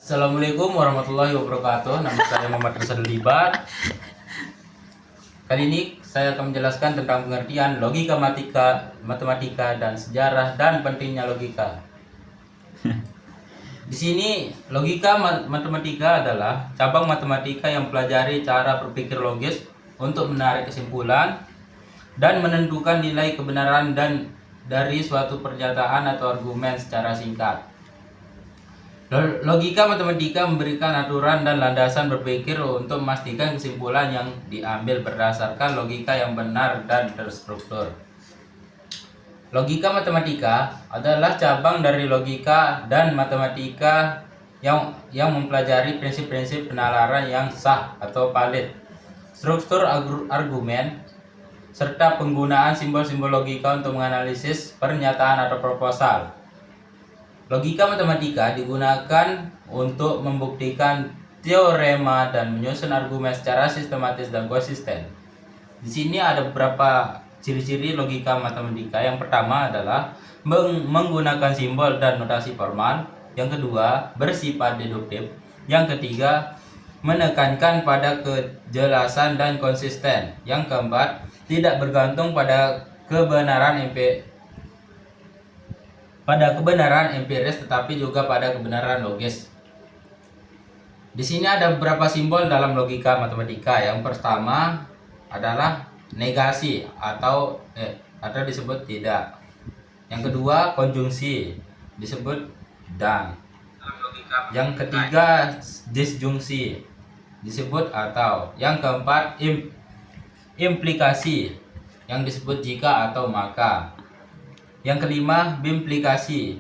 Assalamualaikum warahmatullahi wabarakatuh. Nama saya Muhammad Rizal Libat. Kali ini saya akan menjelaskan tentang pengertian logika matematika dan sejarah dan pentingnya logika. Di sini logika matematika adalah cabang matematika yang pelajari cara berpikir logis untuk menarik kesimpulan dan menentukan nilai kebenaran dan dari suatu pernyataan atau argumen secara singkat. Logika matematika memberikan aturan dan landasan berpikir untuk memastikan kesimpulan yang diambil berdasarkan logika yang benar dan terstruktur. Logika matematika adalah cabang dari logika dan matematika yang mempelajari prinsip-prinsip penalaran yang sah atau valid, struktur argumen, serta penggunaan simbol-simbol logika untuk menganalisis pernyataan atau proposal. Logika matematika digunakan untuk membuktikan teorema dan menyusun argumen secara sistematis dan konsisten. Di sini ada beberapa ciri-ciri logika matematika. Yang pertama adalah menggunakan simbol dan notasi formal. Yang kedua, bersifat deduktif. Yang ketiga, menekankan pada kejelasan dan konsisten. Yang keempat, tidak bergantung pada kebenaran empiris tetapi juga pada kebenaran logis. Di sini ada beberapa simbol dalam logika matematika. Yang pertama adalah negasi atau disebut tidak. Yang kedua konjungsi disebut dan. Yang ketiga disjungsi disebut atau. Yang keempat implikasi yang disebut jika atau maka. Yang kelima, bimplikasi,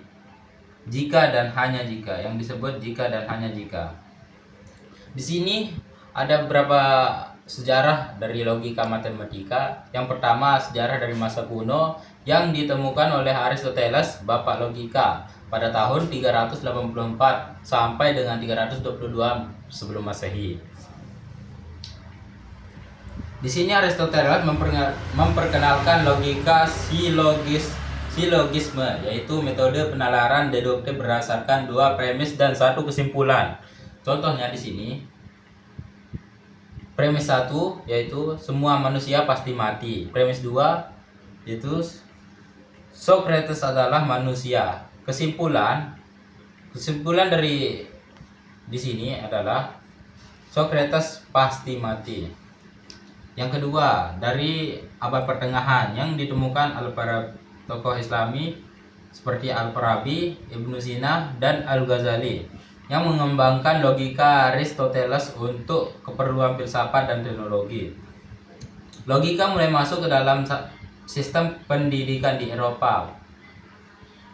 jika dan hanya jika, yang disebut jika dan hanya jika. Di sini ada beberapa sejarah dari logika matematika. Yang pertama, sejarah dari masa kuno yang ditemukan oleh Aristoteles, bapak logika, pada tahun 384 sampai dengan 322 sebelum Masehi. Di sini Aristoteles memperkenalkan logika silogisme, yaitu metode penalaran deduktif berdasarkan dua premis dan satu kesimpulan. Contohnya di sini, premis 1 yaitu semua manusia pasti mati. Premis 2 yaitu Socrates adalah manusia. Kesimpulan dari di sini adalah Socrates pasti mati. Yang kedua, dari abad pertengahan yang ditemukan tokoh Islami seperti Al-Farabi, Ibnu Sina, dan Al-Ghazali yang mengembangkan logika Aristoteles untuk keperluan filsafat dan teknologi. Logika mulai masuk ke dalam sistem pendidikan di Eropa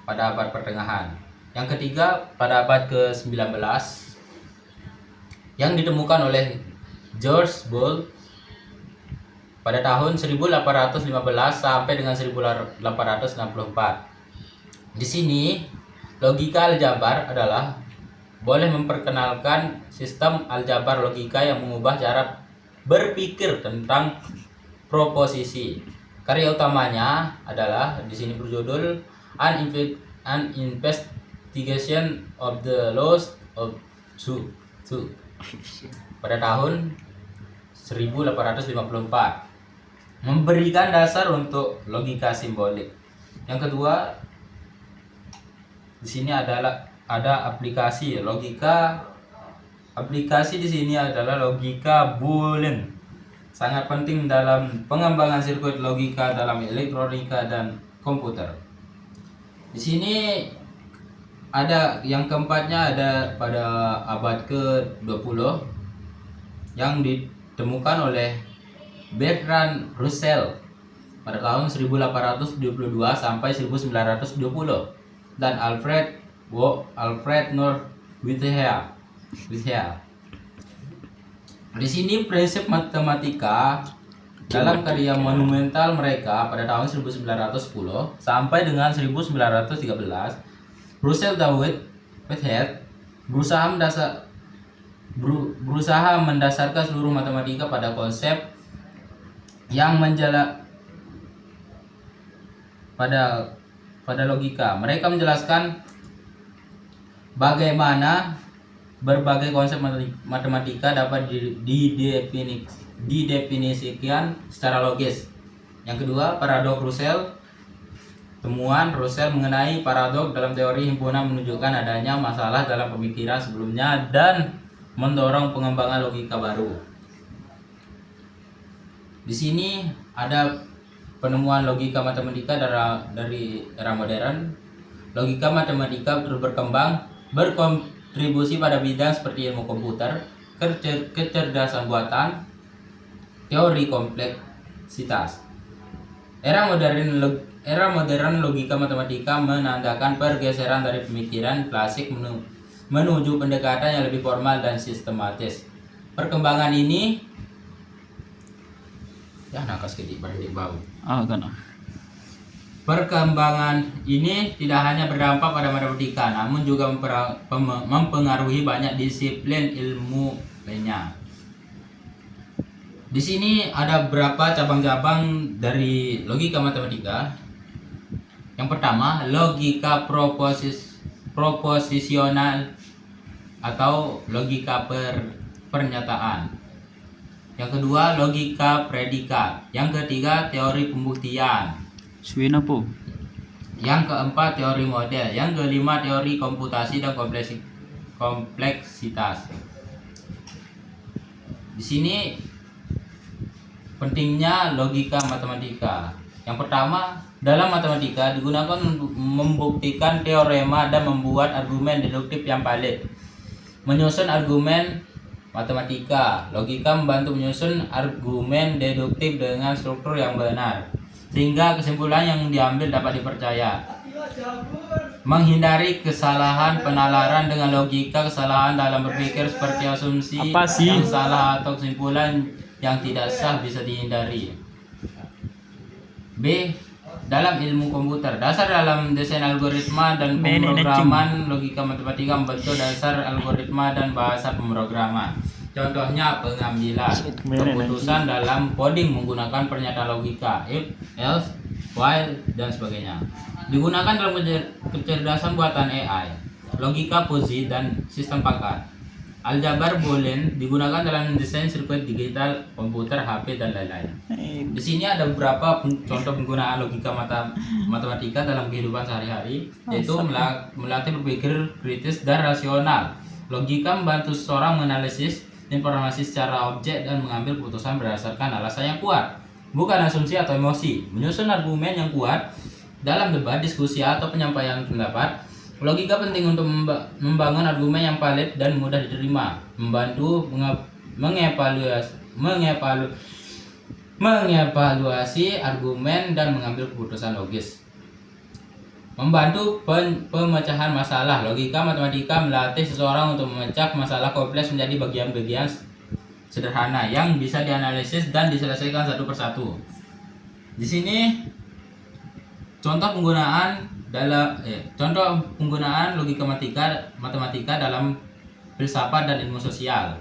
pada abad pertengahan. Yang ketiga, pada abad ke-19 yang ditemukan oleh George Boole pada tahun 1815 sampai dengan 1864. Di sini, logika aljabar adalah boleh memperkenalkan sistem aljabar logika yang mengubah cara berpikir tentang proposisi. Karya utamanya adalah di sini berjudul An Investigation of the Laws of Two pada tahun 1854. Memberikan dasar untuk logika simbolik. Yang kedua, di sini ada aplikasi logika. Aplikasi di sini adalah logika Boolean. Sangat penting dalam pengembangan sirkuit logika dalam elektronika dan komputer. Di sini ada yang keempatnya ada pada abad ke-20 yang ditemukan oleh Bertrand Russell pada tahun 1822 sampai 1920 dan Alfred North Whitehead. Di sini prinsip matematika dalam karya monumental mereka pada tahun 1910 sampai dengan 1913, Russell dan Whitehead berusaha mendasarkan seluruh matematika pada konsep yang pada logika. Mereka menjelaskan bagaimana berbagai konsep matematika dapat didefinisikan secara logis. Yang kedua, paradoks Russell. Temuan Russell mengenai paradoks dalam teori himpunan menunjukkan adanya masalah dalam pemikiran sebelumnya dan mendorong pengembangan logika baru. Di sini ada penemuan logika matematika dari era modern. Logika matematika terus berkembang, berkontribusi pada bidang seperti ilmu komputer, kecerdasan buatan, teori kompleksitas. Era modern logika matematika menandakan pergeseran dari pemikiran klasik menuju pendekatan yang lebih formal dan sistematis. Perkembangan ini Perkembangan ini tidak hanya berdampak pada matematika, namun juga mempengaruhi banyak disiplin ilmu lainnya. Di sini ada beberapa cabang-cabang dari logika matematika. Yang pertama, logika proposisional atau logika pernyataan. Yang kedua, logika predikat. Yang ketiga, teori pembuktian. Yang keempat, teori model. Yang kelima, teori komputasi dan kompleksitas. Di sini pentingnya logika matematika. Yang pertama, dalam matematika digunakan untuk membuktikan teorema dan membuat argumen deduktif yang valid. Menyusun argumen matematika. Logika membantu menyusun argumen deduktif dengan struktur yang benar, sehingga kesimpulan yang diambil dapat dipercaya. Menghindari kesalahan penalaran dengan logika. Kesalahan dalam berpikir seperti asumsi yang salah atau kesimpulan yang tidak sah bisa dihindari. B. Dalam ilmu komputer, dasar dalam desain algoritma dan pemrograman. Logika matematika membentuk dasar algoritma dan bahasa pemrograman. Contohnya pengambilan keputusan dalam coding menggunakan pernyataan logika, if, else, while, dan sebagainya. Digunakan dalam kecerdasan buatan AI, logika fuzzy dan sistem pangkat. Aljabar Boolean digunakan dalam desain sirkuit digital, komputer, HP, dan lain-lain. Di sini ada beberapa contoh penggunaan logika matematika dalam kehidupan sehari-hari, yaitu melatih berpikir kritis dan rasional. Logika membantu seseorang menganalisis informasi secara objek dan mengambil keputusan berdasarkan alasan yang kuat, bukan asumsi atau emosi. Menyusun argumen yang kuat dalam debat, diskusi, atau penyampaian pendapat. Logika penting untuk membangun argumen yang valid dan mudah diterima, membantu mengevaluasi argumen dan mengambil keputusan logis. Membantu pemecahan masalah. Logika matematika melatih seseorang untuk memecah masalah kompleks menjadi bagian-bagian sederhana yang bisa dianalisis dan diselesaikan satu persatu. Di sini contoh penggunaan logika matematika dalam filsafat dan ilmu sosial.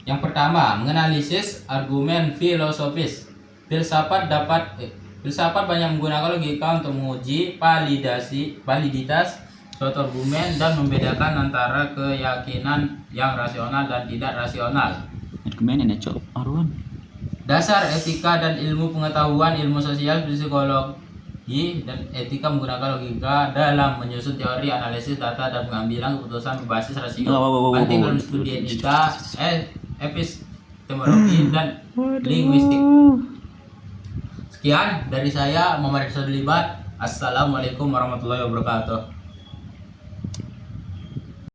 Yang pertama, menganalisis argumen filosofis. Filsafat banyak menggunakan logika untuk menguji validitas suatu argumen dan membedakan antara keyakinan yang rasional dan tidak rasional. Dasar etika dan ilmu pengetahuan, ilmu sosial, psikologi, dan etika menggunakan logika dalam menyusun teori, analisis data, dan pengambilan keputusan berbasis rasio. Penting dalam studi etika, epistemologi, dan linguistik. Sekian dari saya, Muhammad Rizal Libat. Assalamualaikum warahmatullahi wabarakatuh.